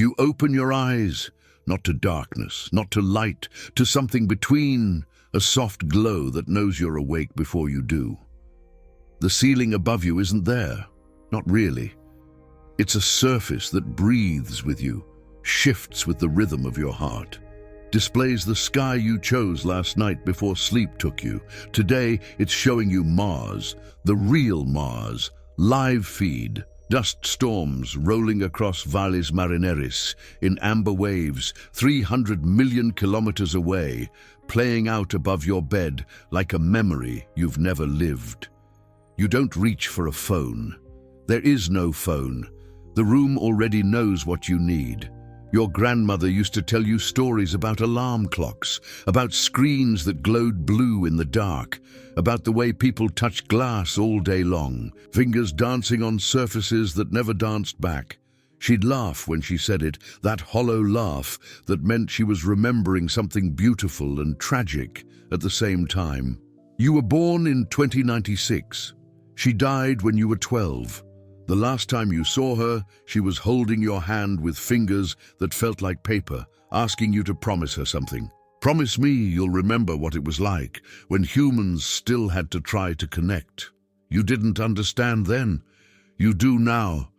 You open your eyes, not to darkness, not to light, to something between, a soft glow that knows you're awake before you do. The ceiling above you isn't there, not really. It's a surface that breathes with you, shifts with the rhythm of your heart, displays the sky you chose last night before sleep took you. Today, it's showing you Mars, the real Mars, live feed, dust storms rolling across Valles Marineris in amber waves 300 million kilometers away, playing out above your bed like a memory you've never lived. You don't reach for a phone. There is no phone. The room already knows what you need. Your grandmother used to tell you stories about alarm clocks, about screens that glowed blue in the dark, about the way people touched glass all day long, fingers dancing on surfaces that never danced back. She'd laugh when she said it, that hollow laugh that meant she was remembering something beautiful and tragic at the same time. You were born in 2096. She died when you were 12. The last time you saw her, she was holding your hand with fingers that felt like paper, asking you to promise her something. Promise me you'll remember what it was like when humans still had to try to connect. You didn't understand then. You do now.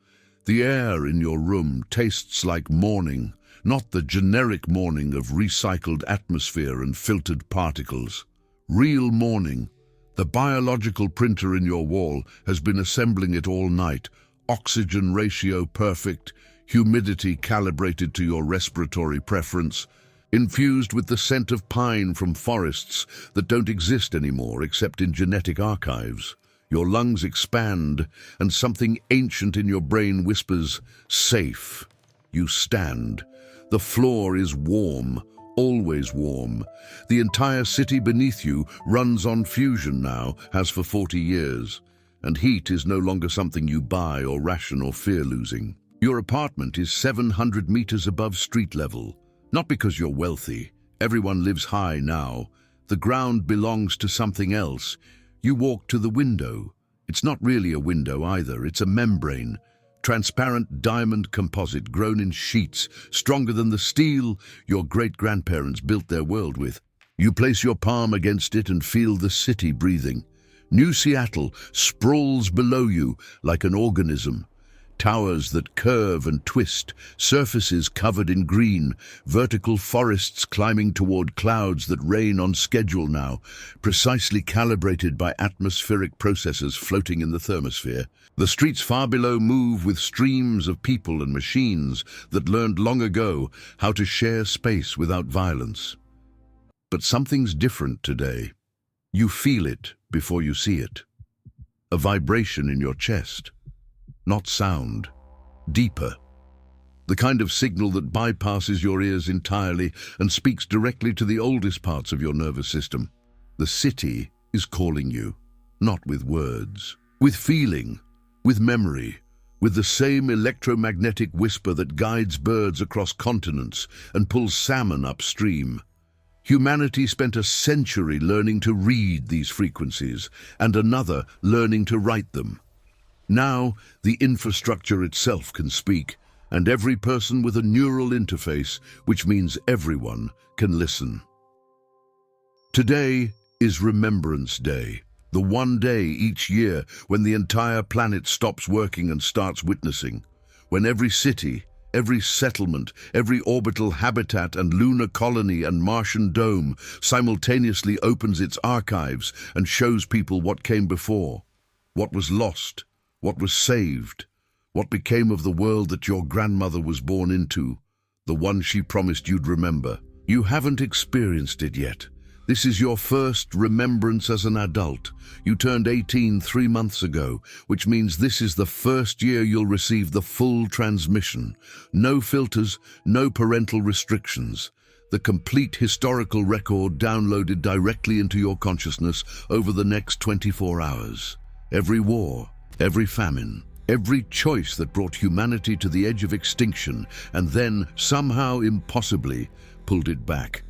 The air in your room tastes like morning, not the generic morning of recycled atmosphere and filtered particles. Real morning. The biological printer in your wall has been assembling it all night. Oxygen ratio perfect, humidity calibrated to your respiratory preference, infused with the scent of pine from forests that don't exist anymore except in genetic archives. Your lungs expand, and something ancient in your brain whispers, safe. You stand. The floor is warm, always warm. The entire city beneath you runs on fusion now, has for 40 years. And heat is no longer something you buy or ration or fear losing. Your apartment is 700 meters above street level. Not because you're wealthy. Everyone lives high now. The ground belongs to something else. You walk to the window. It's not really a window either. It's a membrane. Transparent diamond composite grown in sheets, stronger than the steel your great-grandparents built their world with. You place your palm against it and feel the city breathing. New Seattle sprawls below you like an organism. Towers that curve and twist, surfaces covered in green, vertical forests climbing toward clouds that rain on schedule now, precisely calibrated by atmospheric processes floating in the thermosphere. The streets far below move with streams of people and machines that learned long ago how to share space without violence. But something's different today. You feel it before you see it. A vibration in your chest. Not sound. Deeper. The kind of signal that bypasses your ears entirely and speaks directly to the oldest parts of your nervous system. The city is calling you, not with words, with feeling, with memory, with the same electromagnetic whisper that guides birds across continents and pulls salmon upstream. Humanity spent a century learning to read these frequencies, and another learning to write them. Now, the infrastructure itself can speak, and every person with a neural interface, which means everyone, can listen. Today is Remembrance Day, the one day each year when the entire planet stops working and starts witnessing, when every city, every settlement, every orbital habitat and lunar colony and Martian dome simultaneously opens its archives and shows people what came before, what was lost, what was saved, what became of the world that your grandmother was born into, the one she promised you'd remember. You haven't experienced it yet. This is your first remembrance as an adult. You turned 18 3 months ago, which means this is the first year you'll receive the full transmission. No filters, no parental restrictions. The complete historical record downloaded directly into your consciousness over the next 24 hours. Every war, every famine, every choice that brought humanity to the edge of extinction and then, somehow impossibly, pulled it back.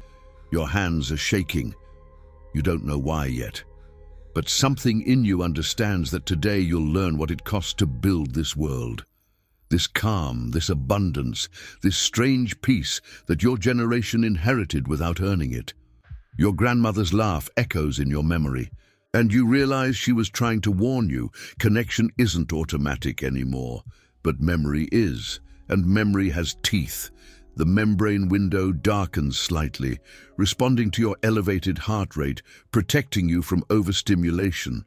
Your hands are shaking. You don't know why yet. But something in you understands that today you'll learn what it costs to build this world. This calm, this abundance, this strange peace that your generation inherited without earning it. Your grandmother's laugh echoes in your memory, and you realize she was trying to warn you. Connection isn't automatic anymore, but memory is, and memory has teeth. The membrane window darkens slightly, responding to your elevated heart rate, protecting you from overstimulation.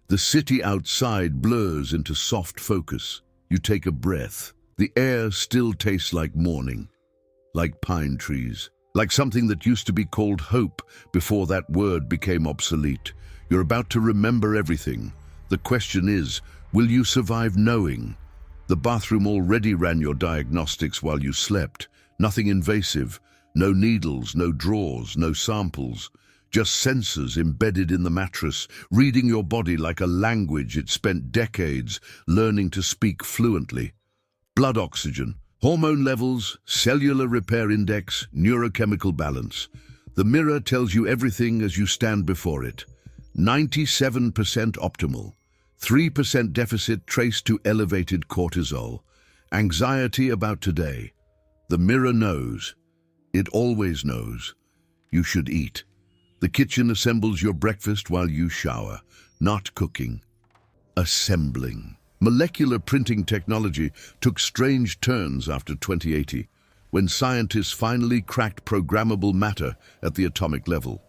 The city outside blurs into soft focus. You take a breath. The air still tastes like morning, like pine trees, like something that used to be called hope before that word became obsolete. You're about to remember everything. The question is, will you survive knowing? The bathroom already ran your diagnostics while you slept. Nothing invasive, no needles, no drawers, no samples. Just sensors embedded in the mattress, reading your body like a language it spent decades learning to speak fluently. Blood oxygen, hormone levels, cellular repair index, neurochemical balance. The mirror tells you everything as you stand before it. 97% optimal, 3% deficit traced to elevated cortisol. Anxiety about today. The mirror knows. It always knows. You should eat. The kitchen assembles your breakfast while you shower, not cooking, assembling. Molecular printing technology took strange turns after 2080, when scientists finally cracked programmable matter at the atomic level.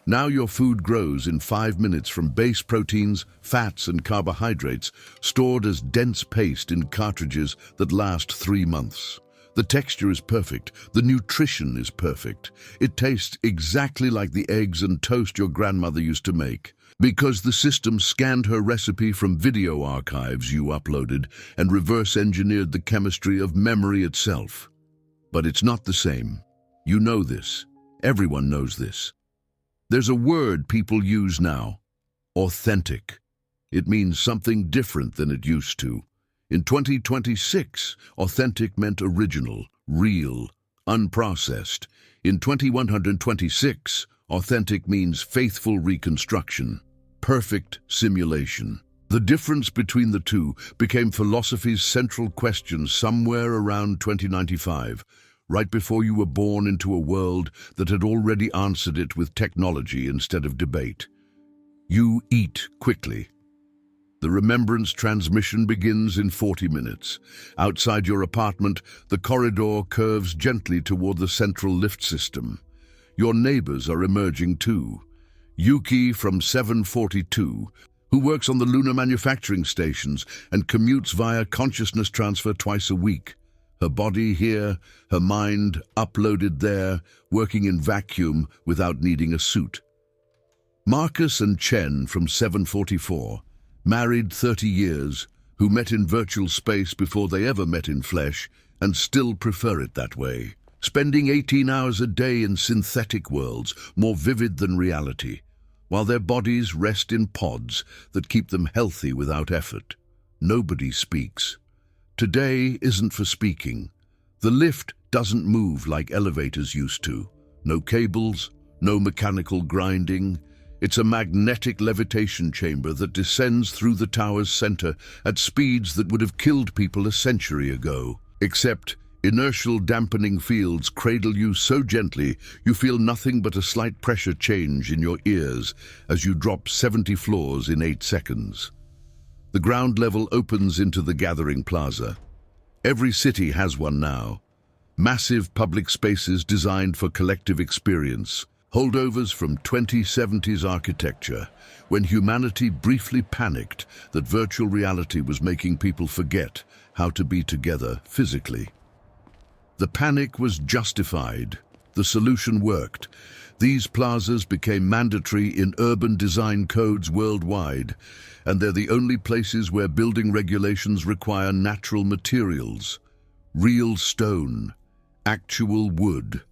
Now your food grows in 5 minutes from base proteins, fats, and carbohydrates, stored as dense paste in cartridges that last 3 months. The texture is perfect. The nutrition is perfect. It tastes exactly like the eggs and toast your grandmother used to make, because the system scanned her recipe from video archives you uploaded and reverse-engineered the chemistry of memory itself. But it's not the same. You know this. Everyone knows this. There's a word people use now: authentic. It means something different than it used to. In 2026, authentic meant original, real, unprocessed. In 2126, authentic means faithful reconstruction, perfect simulation. The difference between the two became philosophy's central question somewhere around 2095, right before you were born into a world that had already answered it with technology instead of debate. You eat quickly. The remembrance transmission begins in 40 minutes. Outside your apartment, the corridor curves gently toward the central lift system. Your neighbors are emerging too. Yuki from 742, who works on the lunar manufacturing stations and commutes via consciousness transfer twice a week. Her body here, her mind uploaded there, working in vacuum without needing a suit. Marcus and Chen from 744, married 30 years, who met in virtual space before they ever met in flesh, and still prefer it that way, spending 18 hours a day in synthetic worlds, more vivid than reality, while their bodies rest in pods that keep them healthy without effort. Nobody speaks. Today isn't for speaking. The lift doesn't move like elevators used to. No cables, no mechanical grinding. It's a magnetic levitation chamber that descends through the tower's center at speeds that would have killed people a century ago. Except inertial dampening fields cradle you so gently you feel nothing but a slight pressure change in your ears as you drop 70 floors in 8 seconds. The ground level opens into the gathering plaza. Every city has one now. Massive public spaces designed for collective experience. Holdovers from 2070s architecture, when humanity briefly panicked that virtual reality was making people forget how to be together physically. The panic was justified. The solution worked. These plazas became mandatory in urban design codes worldwide, and they're the only places where building regulations require natural materials, real stone, actual wood.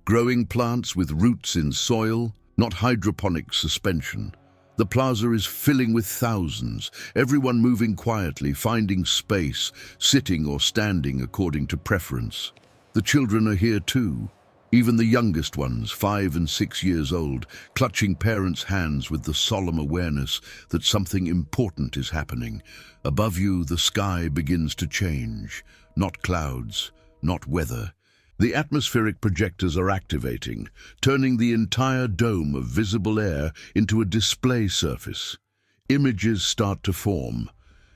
Growing plants with roots in soil, not hydroponic suspension. The plaza is filling with thousands, everyone moving quietly, finding space, sitting or standing according to preference. The children are here too. Even the youngest ones, 5 and 6 years old, clutching parents' hands with the solemn awareness that something important is happening. Above you, the sky begins to change. Not clouds, not weather. The atmospheric projectors are activating, turning the entire dome of visible air into a display surface. Images start to form,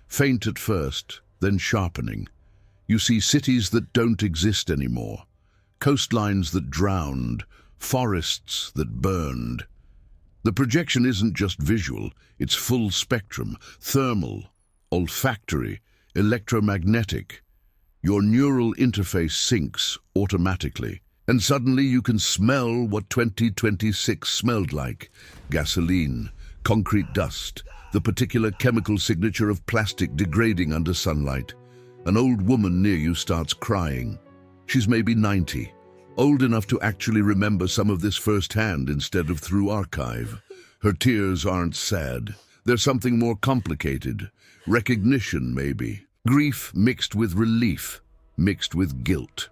faint at first, then sharpening. You see cities that don't exist anymore, coastlines that drowned, forests that burned. The projection isn't just visual, it's full spectrum, thermal, olfactory, electromagnetic. Your neural interface syncs automatically, and suddenly you can smell what 2026 smelled like: gasoline, concrete dust, the particular chemical signature of plastic degrading under sunlight. An old woman near you starts crying. She's maybe 90, old enough to actually remember some of this firsthand instead of through archive. Her tears aren't sad. They're something more complicated. Recognition, maybe. Grief mixed with relief, mixed with guilt.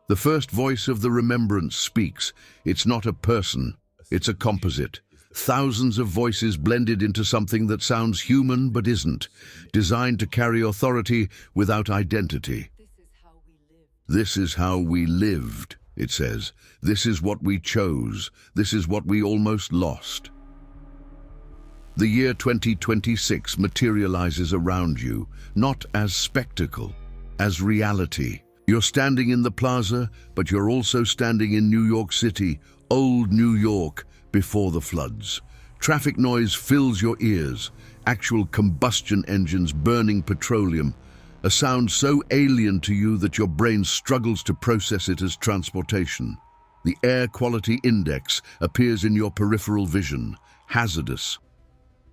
The first voice of the remembrance speaks. It's not a person, it's a composite. Thousands of voices blended into something that sounds human but isn't, designed to carry authority without identity. This is how we lived, it says. This is what we chose. This is what we almost lost. The year 2026 materializes around you, not as spectacle, as reality. You're standing in the plaza, but you're also standing in New York City, old New York, before the floods. Traffic noise fills your ears, actual combustion engines burning petroleum, a sound so alien to you that your brain struggles to process it as transportation. The air quality index appears in your peripheral vision, hazardous.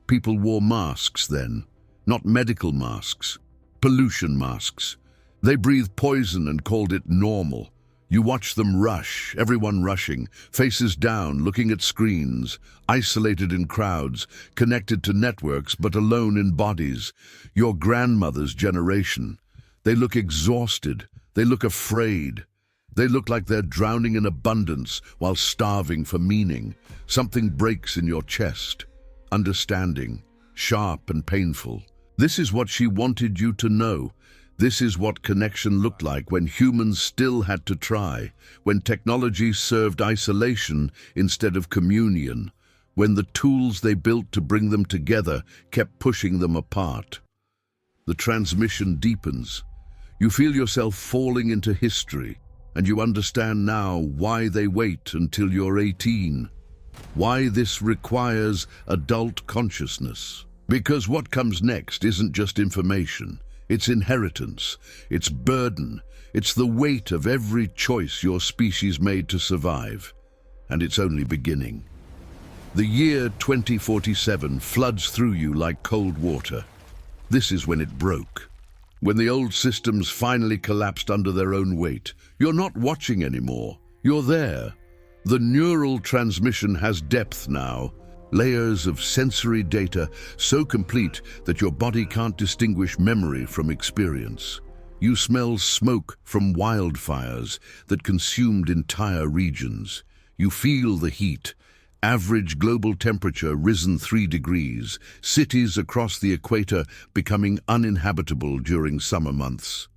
People wore masks then, not medical masks, pollution masks. They breathed poison and called it normal. You watch them rush, everyone rushing, faces down, looking at screens, isolated in crowds, connected to networks but alone in bodies. Your grandmother's generation. They look exhausted. They look afraid. They look like they're drowning in abundance while starving for meaning. Something breaks in your chest. Understanding, sharp and painful. This is what she wanted you to know. This is what connection looked like when humans still had to try, when technology served isolation instead of communion, when the tools they built to bring them together kept pushing them apart. The transmission deepens. You feel yourself falling into history, and you understand now why they wait until you're 18, why this requires adult consciousness. Because what comes next isn't just information. It's inheritance, it's burden, it's the weight of every choice your species made to survive. And it's only beginning. The year 2047 floods through you like cold water. This is when it broke. When the old systems finally collapsed under their own weight. You're not watching anymore. You're there. The neural transmission has depth now. Layers of sensory data so complete that your body can't distinguish memory from experience. You smell smoke from wildfires that consumed entire regions. You feel the heat. Average global temperature risen 3 degrees. Cities across the equator becoming uninhabitable during summer months.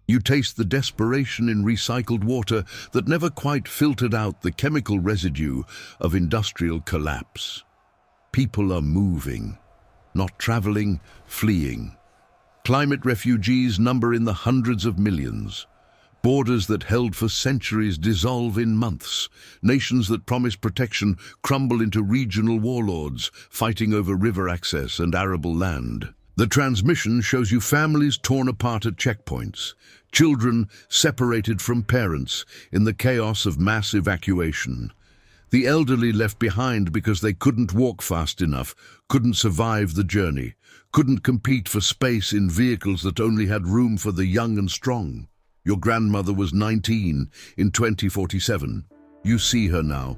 You taste the desperation in recycled water that never quite filtered out the chemical residue of industrial collapse. People are moving, not traveling, fleeing. Climate refugees number in the hundreds of millions. Borders that held for centuries dissolve in months. Nations that promised protection crumble into regional warlords, fighting over river access and arable land. The transmission shows you families torn apart at checkpoints, children separated from parents in the chaos of mass evacuation. The elderly left behind because they couldn't walk fast enough, couldn't survive the journey, couldn't compete for space in vehicles that only had room for the young and strong. Your grandmother was 19 in 2047. You see her now.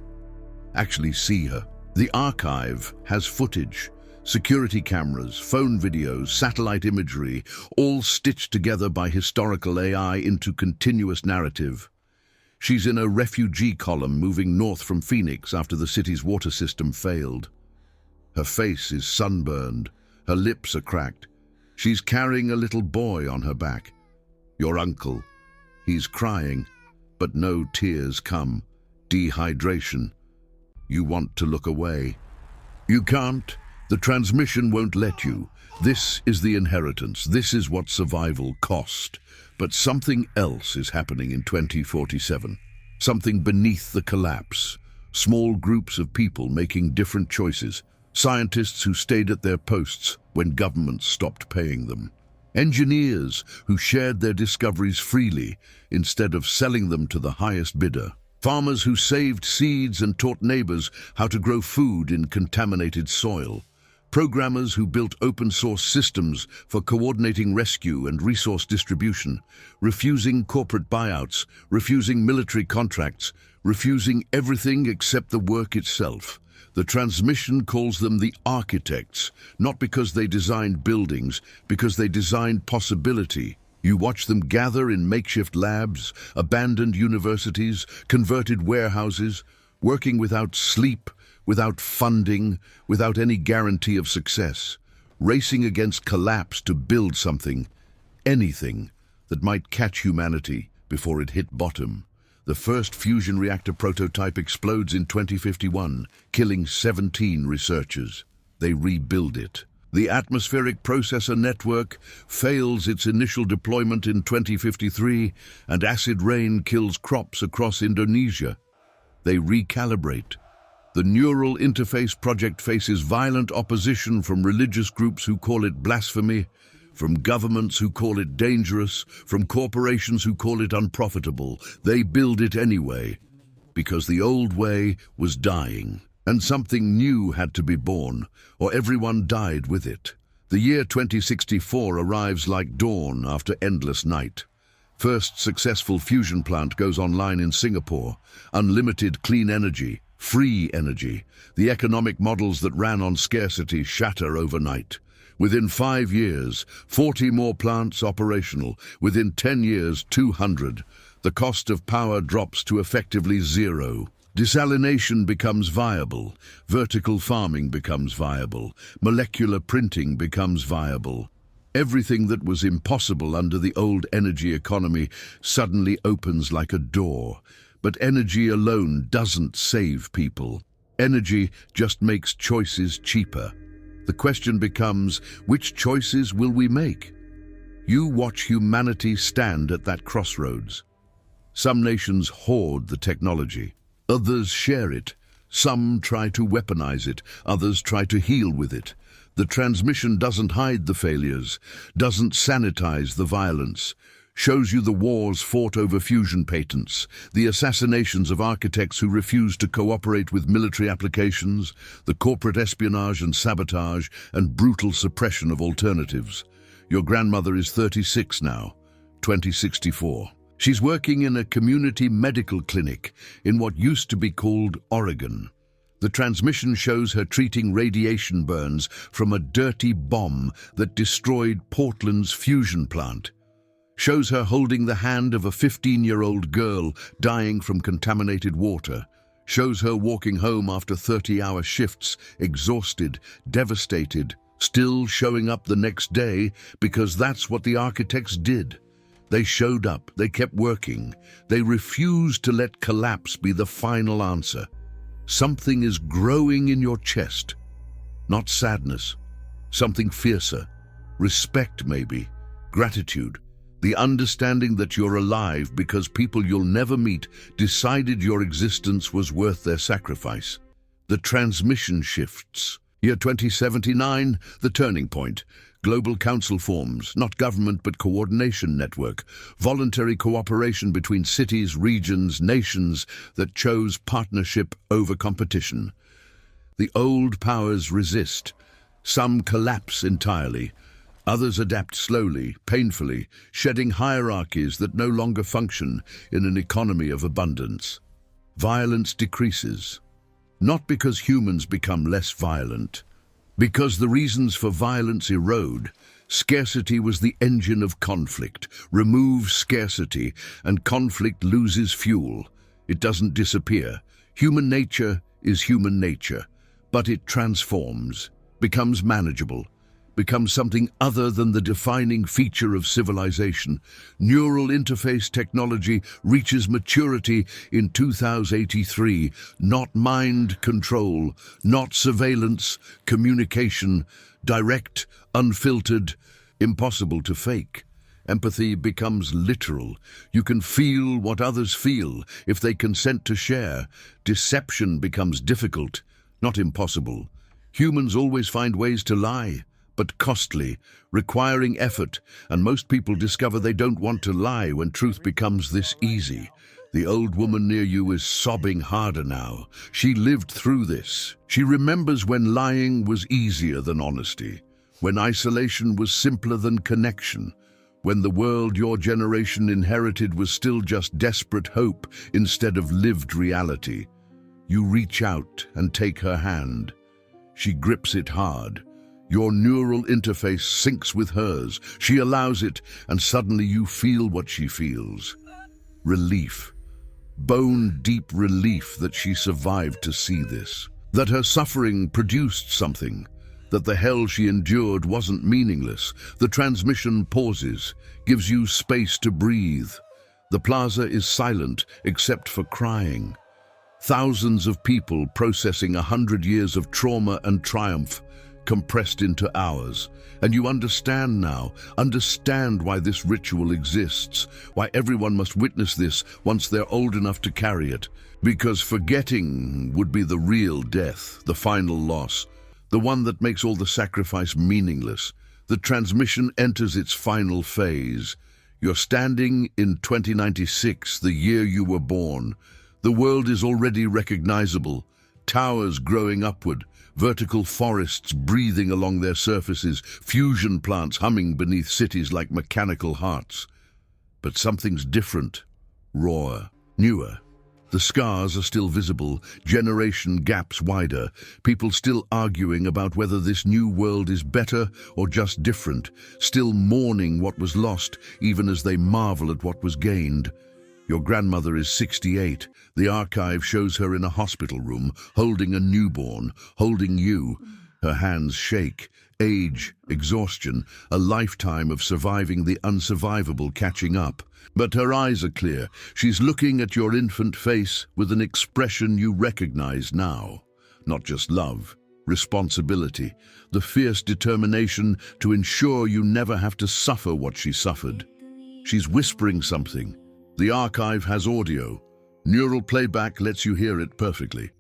Actually see her. The archive has footage, security cameras, phone videos, satellite imagery, all stitched together by historical AI into continuous narrative. She's in a refugee column moving north from Phoenix after the city's water system failed. Her face is sunburned, her lips are cracked. She's carrying a little boy on her back. Your uncle. He's crying, but no tears come. Dehydration. You want to look away. You can't. The transmission won't let you. This is the inheritance. This is what survival cost. But something else is happening in 2047. Something beneath the collapse. Small groups of people making different choices. Scientists who stayed at their posts when governments stopped paying them. Engineers who shared their discoveries freely instead of selling them to the highest bidder. Farmers who saved seeds and taught neighbors how to grow food in contaminated soil. Programmers who built open-source systems for coordinating rescue and resource distribution, refusing corporate buyouts, refusing military contracts, refusing everything except the work itself. The transmission calls them the architects, not because they designed buildings, because they designed possibility. You watch them gather in makeshift labs, abandoned universities, converted warehouses, working without sleep, without funding, without any guarantee of success, racing against collapse to build something, anything, that might catch humanity before it hit bottom. The first fusion reactor prototype explodes in 2051, killing 17 researchers. They rebuild it. The atmospheric processor network fails its initial deployment in 2053, and acid rain kills crops across Indonesia. They recalibrate. The neural interface project faces violent opposition from religious groups who call it blasphemy, from governments who call it dangerous, from corporations who call it unprofitable. They build it anyway, because the old way was dying, and something new had to be born, or everyone died with it. The year 2064 arrives like dawn after endless night. First successful fusion plant goes online in Singapore. Unlimited clean energy, free energy. The economic models that ran on scarcity shatter overnight. Within 5 years, 40 more plants operational. Within 10 years, 200. The cost of power drops to effectively zero. Desalination becomes viable. Vertical farming becomes viable. Molecular printing becomes viable. Everything that was impossible under the old energy economy suddenly opens like a door. But energy alone doesn't save people. Energy just makes choices cheaper. The question becomes, which choices will we make? You watch humanity stand at that crossroads. Some nations hoard the technology. Others share it. Some try to weaponize it. Others try to heal with it. The transmission doesn't hide the failures, doesn't sanitize the violence, shows you the wars fought over fusion patents, the assassinations of architects who refused to cooperate with military applications, the corporate espionage and sabotage, and brutal suppression of alternatives. Your grandmother is 36 now, 2064. She's working in a community medical clinic in what used to be called Oregon. The transmission shows her treating radiation burns from a dirty bomb that destroyed Portland's fusion plant. Shows her holding the hand of a 15-year-old girl dying from contaminated water. Shows her walking home after 30-hour shifts, exhausted, devastated, still showing up the next day because that's what the architects did. They showed up, they kept working. They refused to let collapse be the final answer. Something is growing in your chest. Not sadness, something fiercer. Respect maybe, gratitude. The understanding that you're alive because people you'll never meet decided your existence was worth their sacrifice. The transmission shifts. Year 2079, the turning point. Global council forms, not government but coordination network. Voluntary cooperation between cities, regions, nations that chose partnership over competition. The old powers resist. Some collapse entirely. Others adapt slowly, painfully, shedding hierarchies that no longer function in an economy of abundance. Violence decreases. Not because humans become less violent, because the reasons for violence erode. Scarcity was the engine of conflict. Remove scarcity, and conflict loses fuel. It doesn't disappear. Human nature is human nature, but it transforms, becomes manageable, becomes something other than the defining feature of civilization. Neural interface technology reaches maturity in 2083, not mind control, not surveillance, communication, direct, unfiltered, impossible to fake. Empathy becomes literal. You can feel what others feel if they consent to share. Deception becomes difficult, not impossible. Humans always find ways to lie, but costly, requiring effort, and most people discover they don't want to lie when truth becomes this easy. The old woman near you is sobbing harder now. She lived through this. She remembers when lying was easier than honesty, when isolation was simpler than connection, when the world your generation inherited was still just desperate hope instead of lived reality. You reach out and take her hand. She grips it hard. Your neural interface syncs with hers. She allows it, and suddenly you feel what she feels. Relief. Bone-deep relief that she survived to see this. That her suffering produced something. That the hell she endured wasn't meaningless. The transmission pauses, gives you space to breathe. The plaza is silent except for crying. Thousands of people processing 100 years of trauma and triumph compressed into hours. And you understand now, understand why this ritual exists, why everyone must witness this once they're old enough to carry it. Because forgetting would be the real death, the final loss, the one that makes all the sacrifice meaningless. The transmission enters its final phase. You're standing in 2096, the year you were born. The world is already recognizable. Towers growing upward, vertical forests breathing along their surfaces, fusion plants humming beneath cities like mechanical hearts. But something's different, rawer, newer. The scars are still visible, generation gaps wider, people still arguing about whether this new world is better or just different, still mourning what was lost, even as they marvel at what was gained. Your grandmother is 68. The archive shows her in a hospital room, holding a newborn, holding you. Her hands shake. Age, exhaustion, a lifetime of surviving the unsurvivable catching up. But her eyes are clear. She's looking at your infant face with an expression you recognize now. Not just love, responsibility, the fierce determination to ensure you never have to suffer what she suffered. She's whispering something. The archive has audio. Neural playback lets you hear it perfectly.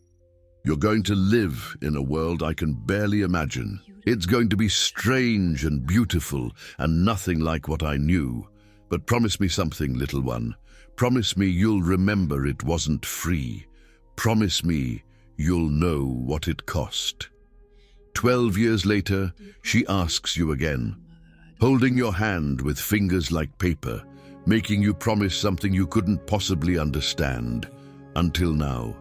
You're going to live in a world I can barely imagine. It's going to be strange and beautiful and nothing like what I knew. But promise me something, little one. Promise me you'll remember it wasn't free. Promise me you'll know what it cost. 12 years later, she asks you again, holding your hand with fingers like paper, making you promise something you couldn't possibly understand. Until now.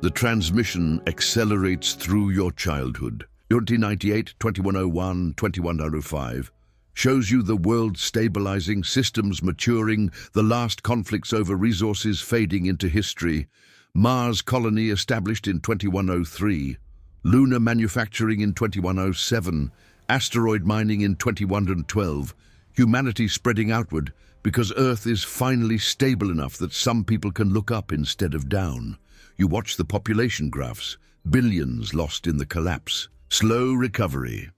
The transmission accelerates through your childhood. 1998, 2101, 2105. Shows you the world stabilizing, systems maturing, the last conflicts over resources fading into history, Mars colony established in 2103, lunar manufacturing in 2107, asteroid mining in 2112, humanity spreading outward because Earth is finally stable enough that some people can look up instead of down. You watch the population graphs, billions lost in the collapse, slow recovery.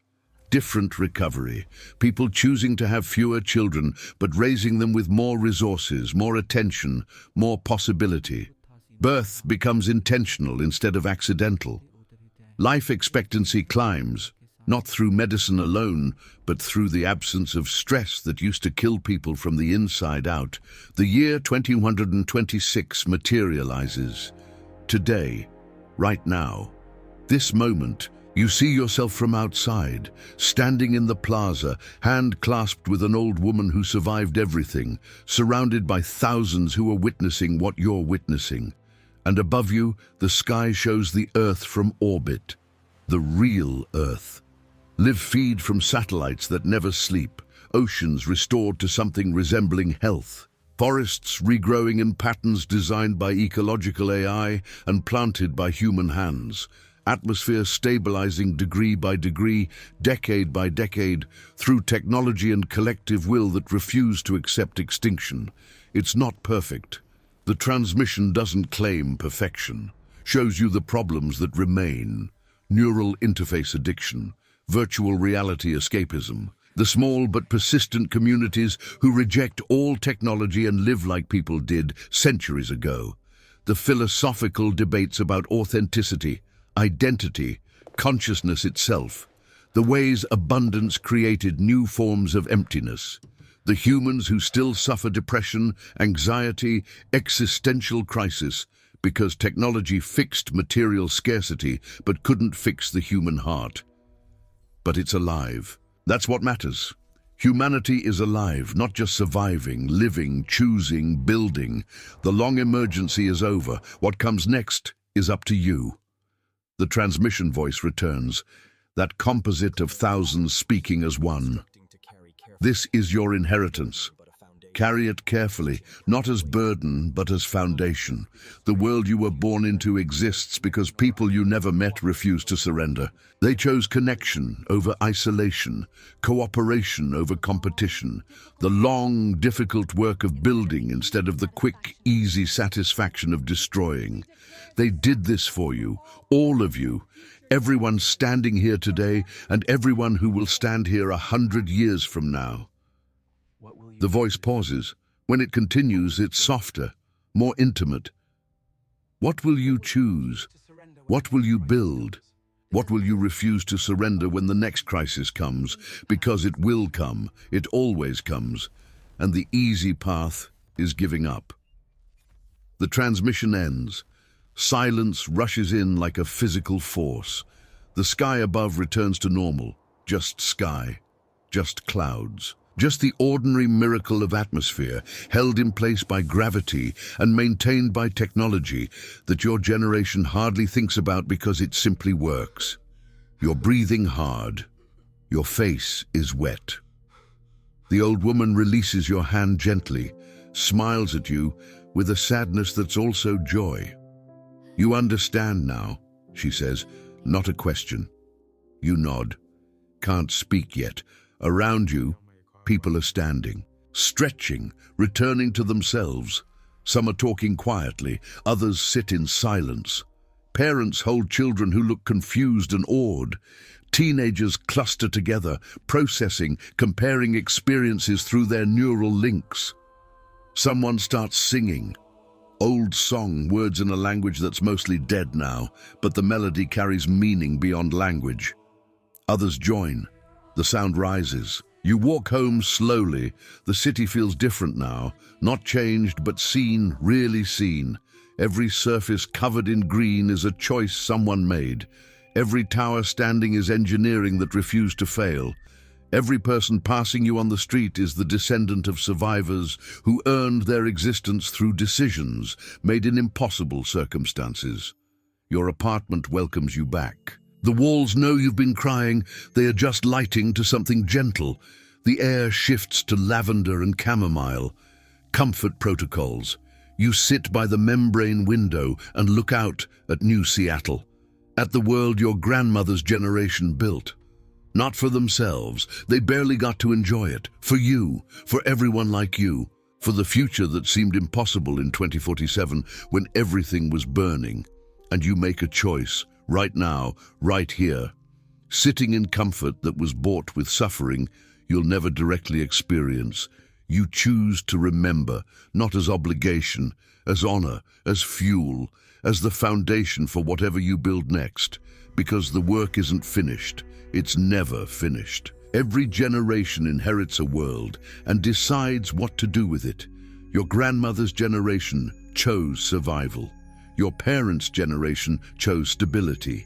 Different recovery, people choosing to have fewer children, but raising them with more resources, more attention, more possibility. Birth becomes intentional instead of accidental. Life expectancy climbs, not through medicine alone, but through the absence of stress that used to kill people from the inside out. The year 2126 materializes. Today, right now, this moment, you see yourself from outside, standing in the plaza, hand clasped with an old woman who survived everything, surrounded by thousands who are witnessing what you're witnessing. And above you, the sky shows the Earth from orbit, the real Earth. Live feed from satellites that never sleep, oceans restored to something resembling health. Forests regrowing in patterns designed by ecological AI and planted by human hands. Atmosphere stabilizing degree by degree, decade by decade, through technology and collective will that refuse to accept extinction. It's not perfect. The transmission doesn't claim perfection. Shows you the problems that remain. Neural interface addiction, virtual reality escapism, the small but persistent communities who reject all technology and live like people did centuries ago. The philosophical debates about authenticity, identity, consciousness itself, the ways abundance created new forms of emptiness, the humans who still suffer depression, anxiety, existential crisis, because technology fixed material scarcity but couldn't fix the human heart. But it's alive. That's what matters. Humanity is alive, not just surviving, living, choosing, building. The long emergency is over. What comes next is up to you. The transmission voice returns, that composite of thousands speaking as one. This is your inheritance. Carry it carefully, not as burden, but as foundation. The world you were born into exists because people you never met refused to surrender. They chose connection over isolation, cooperation over competition, the long, difficult work of building instead of the quick, easy satisfaction of destroying. They did this for you, all of you, everyone standing here today and everyone who will stand here 100 years from now. The voice pauses. When it continues, it's softer, more intimate. What will you choose? What will you build? What will you refuse to surrender when the next crisis comes? Because it will come, it always comes, and the easy path is giving up. The transmission ends. Silence rushes in like a physical force. The sky above returns to normal, just sky, just clouds. Just the ordinary miracle of atmosphere, held in place by gravity and maintained by technology that your generation hardly thinks about because it simply works. You're breathing hard. Your face is wet. The old woman releases your hand gently, smiles at you with a sadness that's also joy. You understand now, she says, not a question. You nod. Can't speak yet. Around you, people are standing, stretching, returning to themselves. Some are talking quietly, others sit in silence. Parents hold children who look confused and awed. Teenagers cluster together, processing, comparing experiences through their neural links. Someone starts singing. Old song, words in a language that's mostly dead now, but the melody carries meaning beyond language. Others join. The sound rises. You walk home slowly. The city feels different now, not changed but seen, really seen. Every surface covered in green is a choice someone made. Every tower standing is engineering that refused to fail. Every person passing you on the street is the descendant of survivors who earned their existence through decisions made in impossible circumstances. Your apartment welcomes you back. The walls know you've been crying. They adjust lighting to something gentle. The air shifts to lavender and chamomile. Comfort protocols. You sit by the membrane window and look out at New Seattle, at the world your grandmother's generation built. Not for themselves. They barely got to enjoy it. For you, for everyone like you, for the future that seemed impossible in 2047 when everything was burning. And you make a choice. Right now, right here, sitting in comfort that was bought with suffering you'll never directly experience. You choose to remember, not as obligation, as honor, as fuel, as the foundation for whatever you build next, because the work isn't finished. It's never finished. Every generation inherits a world and decides what to do with it. Your grandmother's generation chose survival. Your parents' generation chose stability.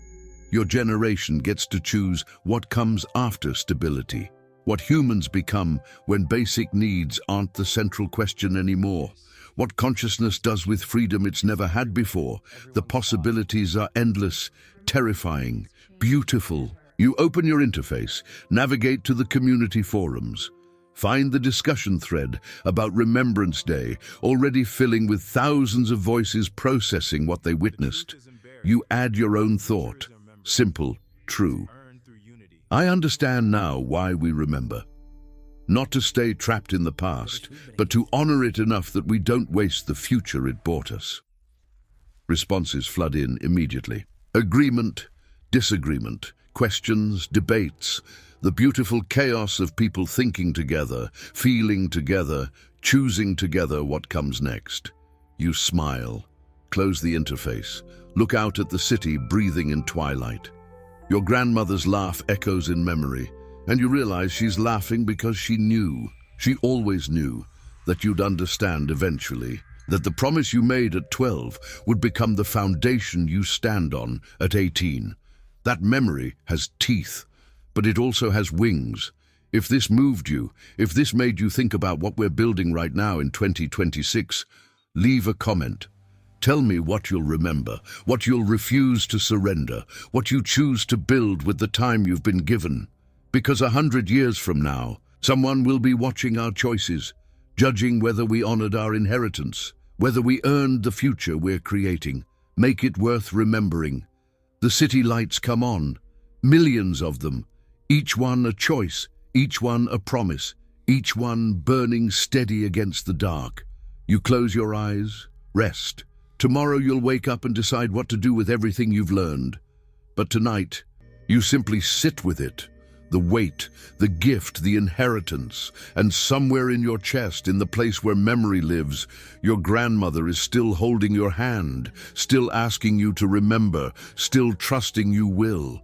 Your generation gets to choose what comes after stability, what humans become when basic needs aren't the central question anymore, what consciousness does with freedom it's never had before. The possibilities are endless, terrifying, beautiful. You open your interface, navigate to the community forums. Find the discussion thread about Remembrance Day, already filling with thousands of voices processing what they witnessed. You add your own thought. Simple, true. I understand now why we remember. Not to stay trapped in the past, but to honor it enough that we don't waste the future it brought us. Responses flood in immediately. Agreement, disagreement, questions, debates, the beautiful chaos of people thinking together, feeling together, choosing together what comes next. You smile, close the interface, look out at the city breathing in twilight. Your grandmother's laugh echoes in memory, and you realize she's laughing because she always knew, that you'd understand eventually, that the promise you made at 12 would become the foundation you stand on at 18. That memory has teeth, but it also has wings. If this moved you, if this made you think about what we're building right now in 2026, leave a comment. Tell me what you'll remember, what you'll refuse to surrender, what you choose to build with the time you've been given. Because 100 years from now, someone will be watching our choices, judging whether we honored our inheritance, whether we earned the future we're creating. Make it worth remembering. The city lights come on, millions of them, each one a choice, each one a promise, each one burning steady against the dark. You close your eyes, rest. Tomorrow you'll wake up and decide what to do with everything you've learned. But tonight, you simply sit with it. The weight, the gift, the inheritance, and somewhere in your chest, in the place where memory lives, your grandmother is still holding your hand, still asking you to remember, still trusting you will.